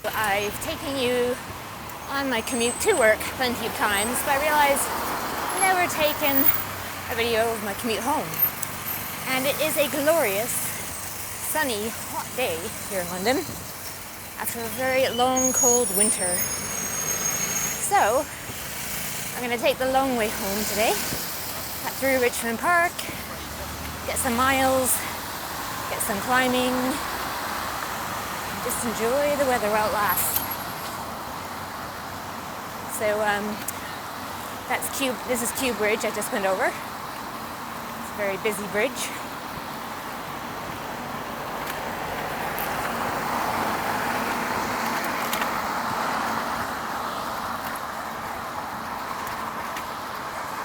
I've taken you on my commute to work plenty of times, but I realized I've never taken a video of my commute home. And it is a glorious, sunny, hot day here in London after a very long, cold winter. So, I'm going to take the long way home today, cut through Richmond Park, get some miles, get some climbing, just enjoy the weather while it lasts. So this is Kew Bridge I just went over. It's a very busy bridge.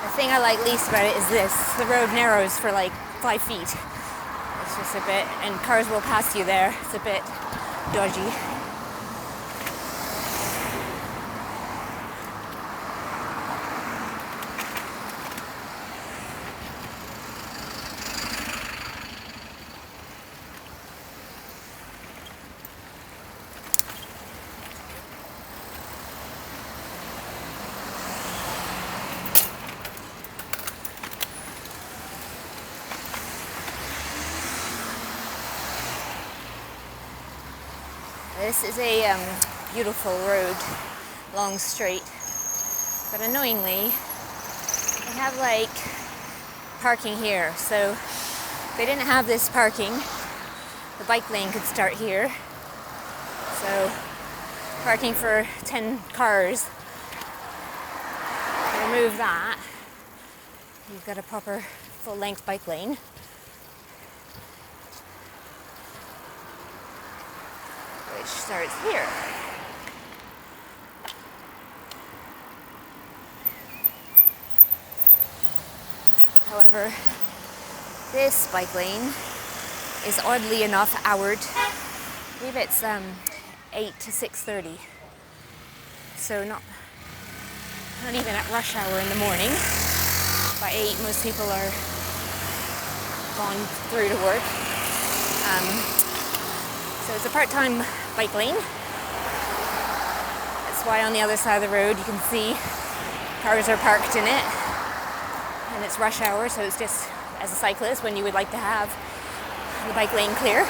The thing I like least about it is this. The road narrows for like 5 feet. It's just a bit, and cars will pass you there. It's a bit dodgy. This is a beautiful road, long straight, but annoyingly, they have like parking here. So if they didn't have this parking, the bike lane could start here. So parking for 10 cars, remove that, you've got a proper full-length bike lane. Which starts here. However, this bike lane is oddly enough houred. I believe it's 8 to 6:30. So not even at rush hour in the morning. By 8, most people are gone through to work. So it's a part-time bike lane. That's why on the other side of the road you can see cars are parked in it. And it's rush hour, so it's just, as a cyclist, when you would like to have the bike lane clear.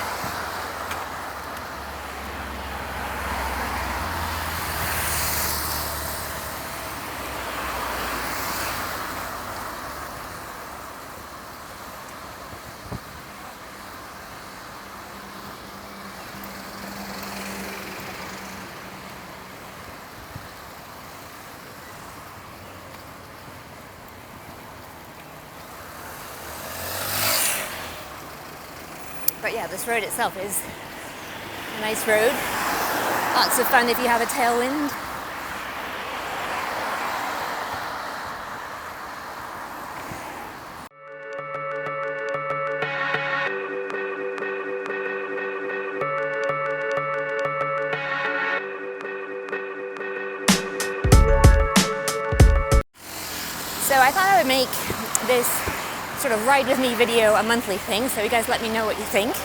But yeah, this road itself is a nice road. Lots of fun if you have a tailwind. So I thought I would make this sort of ride with me video a monthly thing, so you guys let me know what you think.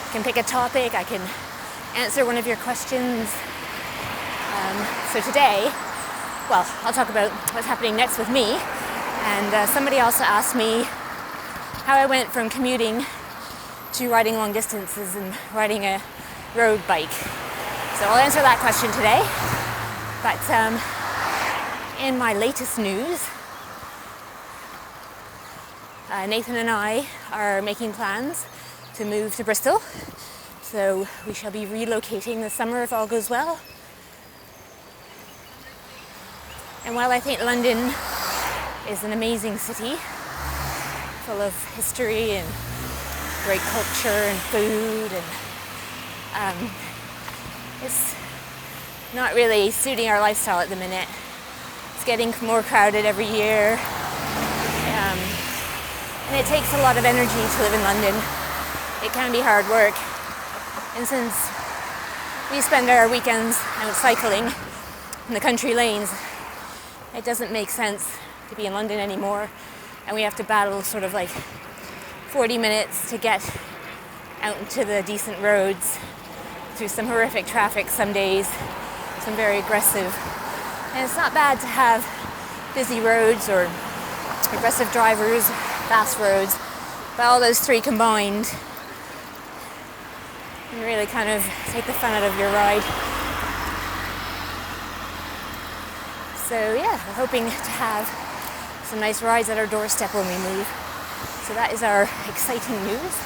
I can pick a topic, I can answer one of your questions. So today, well, I'll talk about what's happening next with me, and somebody also asked me how I went from commuting to riding long distances and riding a road bike. So I'll answer that question today. But in my latest news, Nathan and I are making plans to move to Bristol. So we shall be relocating this summer if all goes well. And while I think London is an amazing city, full of history and great culture and food, and it's not really suiting our lifestyle at the minute. It's getting more crowded every year, and it takes a lot of energy to live in London. It can be hard work, and since we spend our weekends out cycling in the country lanes, it doesn't make sense to be in London anymore, and we have to battle sort of like 40 minutes to get out into the decent roads through some horrific traffic some days, some very aggressive. And it's not bad to have busy roads or aggressive drivers, fast roads, but all those three combined can really kind of take the fun out of your ride. So yeah, we're hoping to have some nice rides at our doorstep when we move. So that is our exciting news.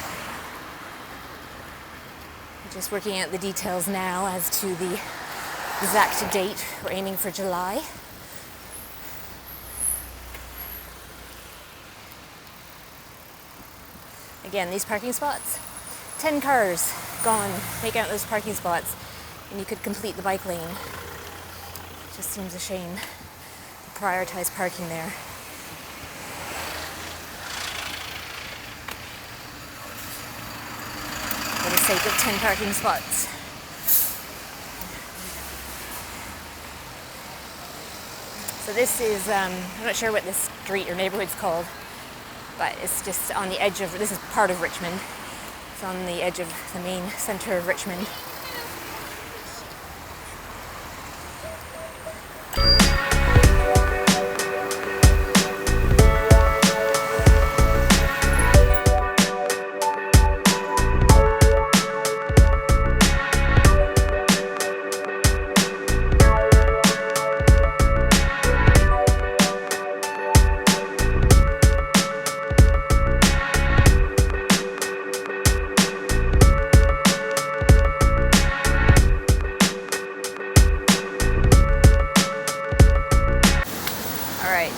We're just working out the details now as to the exact date. We're aiming for July. Again, these parking spots, 10 cars gone. Take out those parking spots and you could complete the bike lane. It just seems a shame to prioritize parking there. For the sake of 10 parking spots. So this is, I'm not sure what this street or neighborhood's called, but it's just on the edge of, this is part of Richmond. It's on the edge of the main center of Richmond.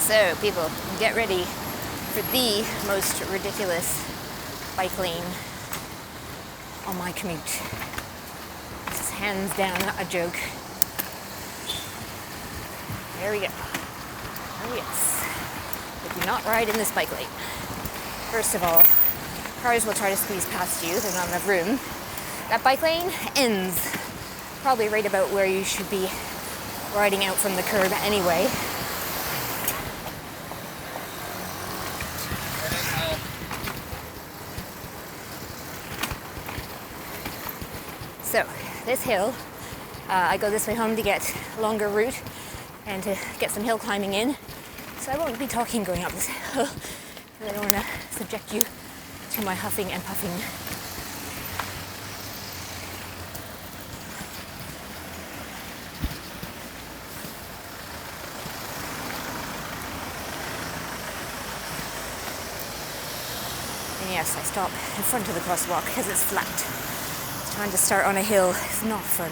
So people, get ready for the most ridiculous bike lane on my commute. This is hands down not a joke. There we go. Oh yes. But do not ride in this bike lane. First of all, cars will try to squeeze past you. There's not enough room. That bike lane ends probably right about where you should be riding out from the curb anyway. So, this hill, I go this way home to get a longer route and to get some hill climbing in. So I won't be talking going up this hill, because I don't want to subject you to my huffing and puffing. And yes, I stop in front of the crosswalk because it's flat. Trying to start on a hill is not fun.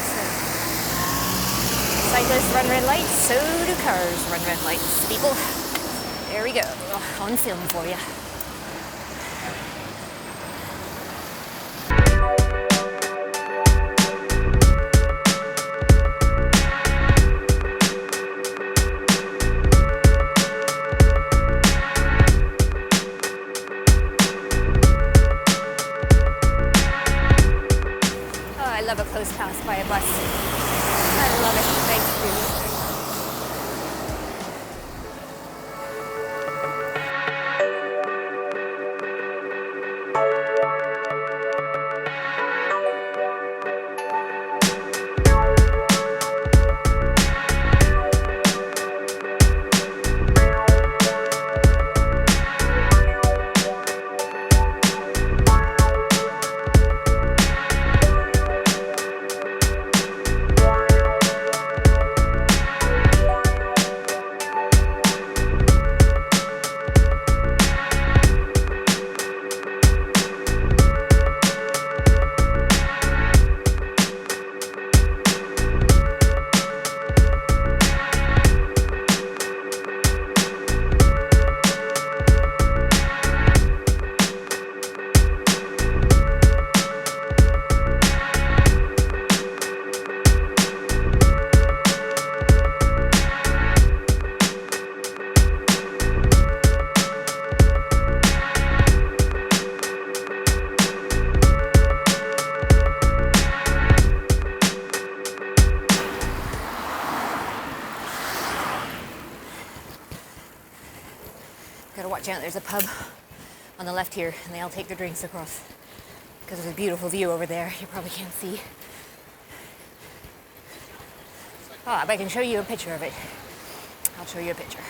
So, cyclists run red lights, so do cars run red lights, people. There we go, on film for you. I love a close pass by a bus. I love it. Thanks, really. out, there's a pub on the left here, and they all take their drinks across because there's a beautiful view over there you probably can't see. Oh, if I can show you a picture of it, I'll show you a picture.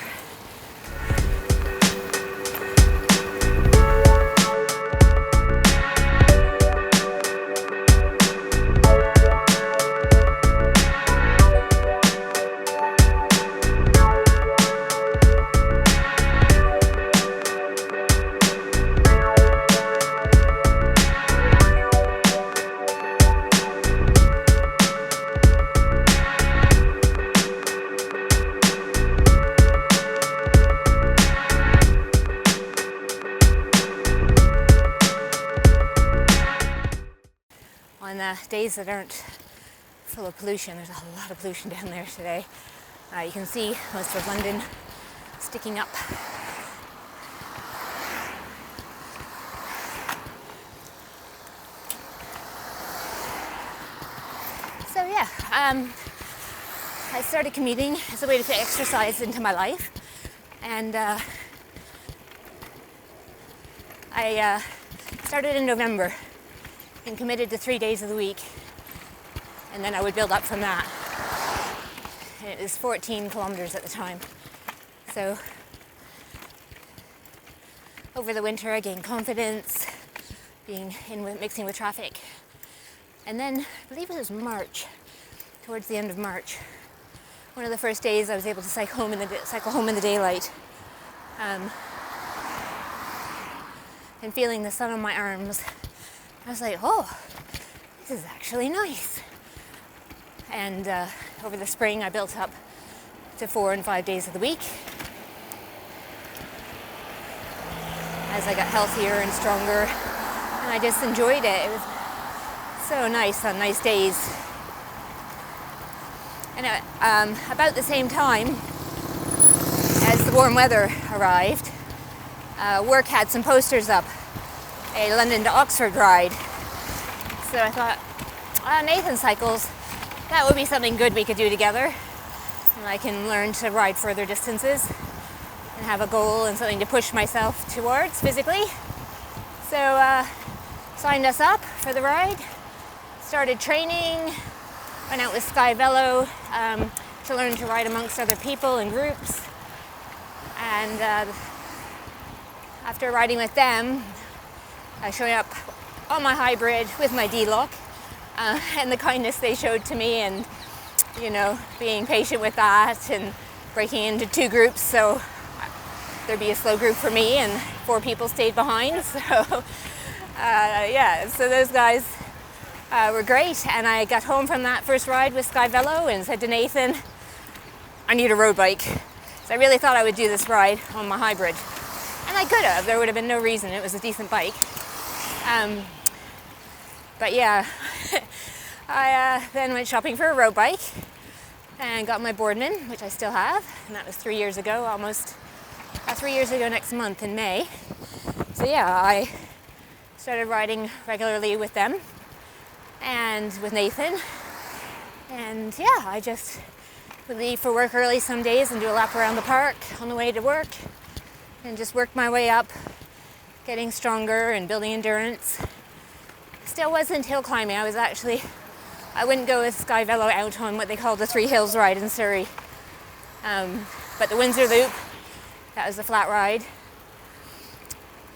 On days that aren't full of pollution, there's a lot of pollution down there today. You can see most of London sticking up. So yeah, I started commuting as a way to fit exercise into my life, and I started in November and committed to 3 days of the week, and then I would build up from that. And it was 14 kilometers at the time. So over the winter I gained confidence, mixing with traffic. And then I believe it was March, towards the end of March, one of the first days I was able to cycle home in the daylight, and feeling the sun on my arms. I was like, oh, this is actually nice. And over the spring, I built up to 4 and 5 days of the week. As I got healthier and stronger, and I just enjoyed it. It was so nice on nice days. And about the same time as the warm weather arrived, work had some posters up. A London to Oxford ride. So I thought, Nathan cycles, that would be something good we could do together. And I can learn to ride further distances and have a goal and something to push myself towards physically. So signed us up for the ride, started training, went out with Sky Velo to learn to ride amongst other people in groups. And after riding with them, showing up on my hybrid with my D-lock, and the kindness they showed to me, and being patient with that, and breaking into 2 groups so there'd be a slow group for me and 4 people stayed behind. So so those guys were great, and I got home from that first ride with Sky Velo and said to Nathan, I need a road bike. So I really thought I would do this ride on my hybrid, and I could have. There would have been no reason. It was a decent bike. But yeah, I then went shopping for a road bike and got my Boardman, which I still have, and that was 3 years ago, almost 3 years ago next month in May. So yeah, I started riding regularly with them and with Nathan, and yeah, I just would leave for work early some days and do a lap around the park on the way to work, and just worked my way up, getting stronger and building endurance. Still wasn't hill climbing. I wouldn't go with Sky Velo out on what they call the 3 Hills ride in Surrey. But the Windsor Loop, that was a flat ride.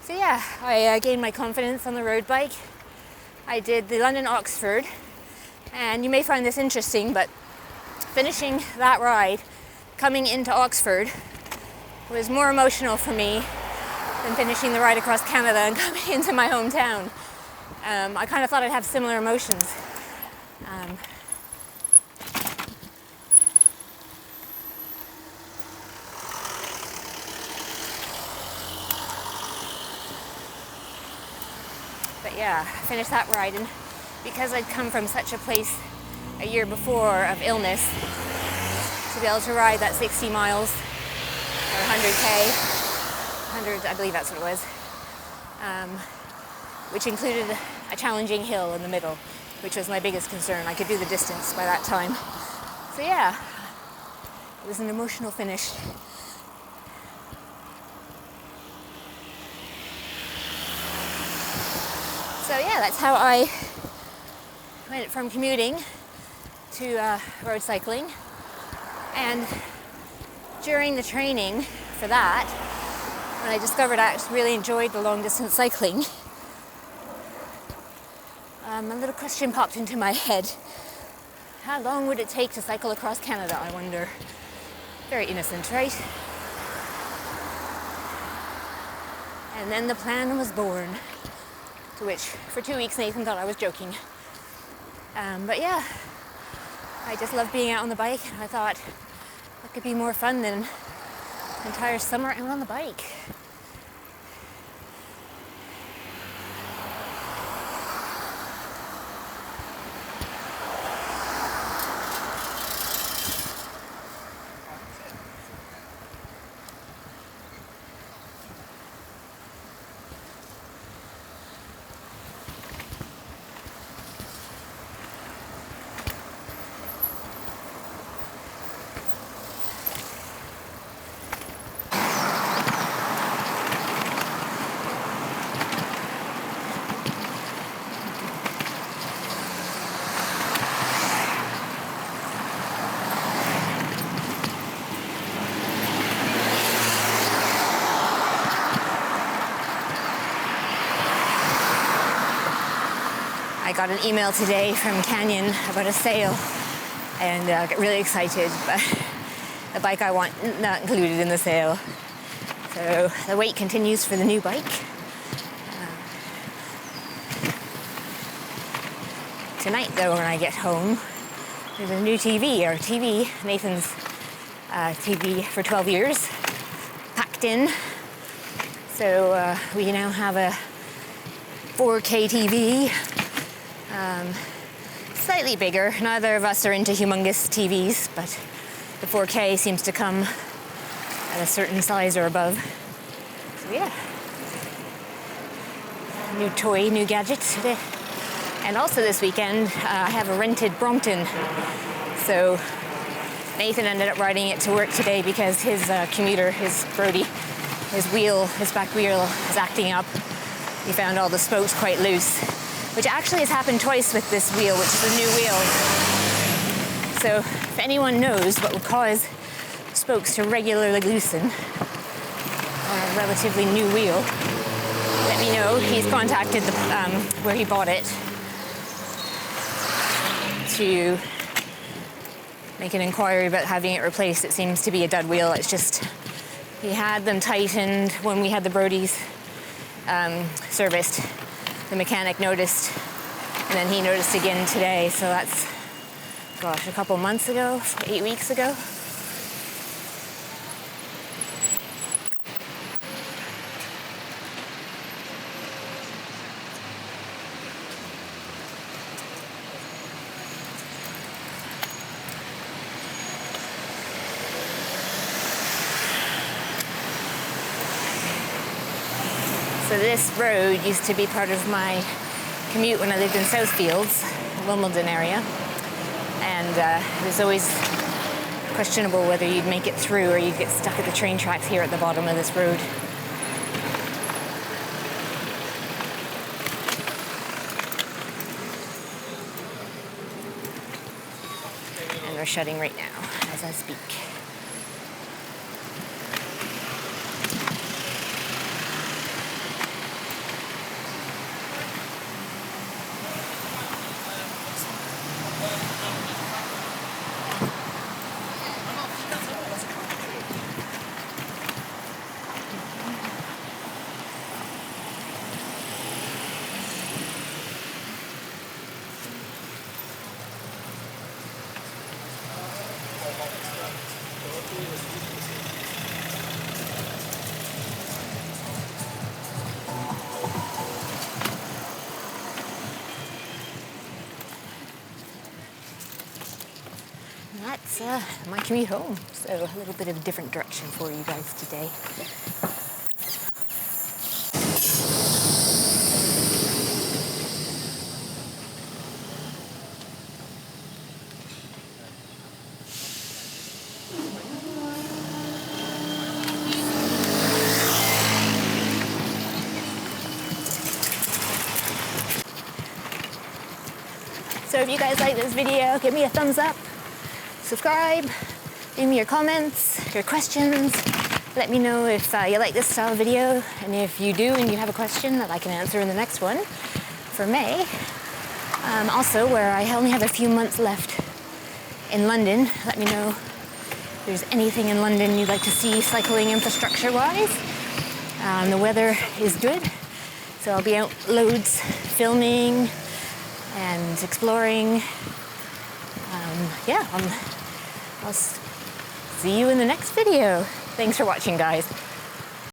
So yeah, I gained my confidence on the road bike. I did the London Oxford, and you may find this interesting, but finishing that ride, coming into Oxford, was more emotional for me than finishing the ride across Canada and coming into my hometown. I kind of thought I'd have similar emotions. But yeah, I finished that ride, and because I'd come from such a place a year before of illness, to be able to ride that 60 miles or 100k, 100, I believe that's what it was, which included a challenging hill in the middle, which was my biggest concern. I could do the distance by that time. So yeah, it was an emotional finish. So yeah, that's how I went from commuting to road cycling. And during the training for that, when I discovered I actually really enjoyed the long distance cycling, a little question popped into my head. How long would it take to cycle across Canada, I wonder? Very innocent, right? And then the plan was born, to which for 2 weeks Nathan thought I was joking. But yeah, I just love being out on the bike, and I thought what could be more fun than an entire summer out on the bike. I got an email today from Canyon about a sale, and got really excited, but the bike I want not included in the sale. So the wait continues for the new bike. Tonight though, when I get home, there's a new TV, our TV, Nathan's TV for 12 years, packed in. So we now have a 4K TV. Slightly bigger. Neither of us are into humongous TVs, but the 4K seems to come at a certain size or above. So yeah, new toy, new gadget today. And also this weekend, I have a rented Brompton. So Nathan ended up riding it to work today because his commuter, his Brody, his back wheel is acting up. He found all the spokes quite loose, which actually has happened twice with this wheel, which is a new wheel. So if anyone knows what would cause spokes to regularly loosen on a relatively new wheel, let me know. He's contacted where he bought it to make an inquiry about having it replaced. It seems to be a dud wheel. It's just, he had them tightened when we had the Brodies serviced. The mechanic noticed, and then he noticed again today. So that's, gosh, a couple months ago, 8 weeks ago. So this road used to be part of my commute when I lived in Southfields, Wimbledon area. And it was always questionable whether you'd make it through or you'd get stuck at the train tracks here at the bottom of this road. And they're shutting right now as I speak. That's my commute home. So a little bit of a different direction for you guys today. So if you guys like this video, give me a thumbs up, subscribe, leave me your comments, your questions. Let me know if you like this style of video, and if you do and you have a question that I can answer in the next one for May. Also, where I only have a few months left in London, let me know if there's anything in London you'd like to see cycling infrastructure-wise. The weather is good, so I'll be out loads filming and exploring. I'll see you in the next video. Thanks for watching, guys.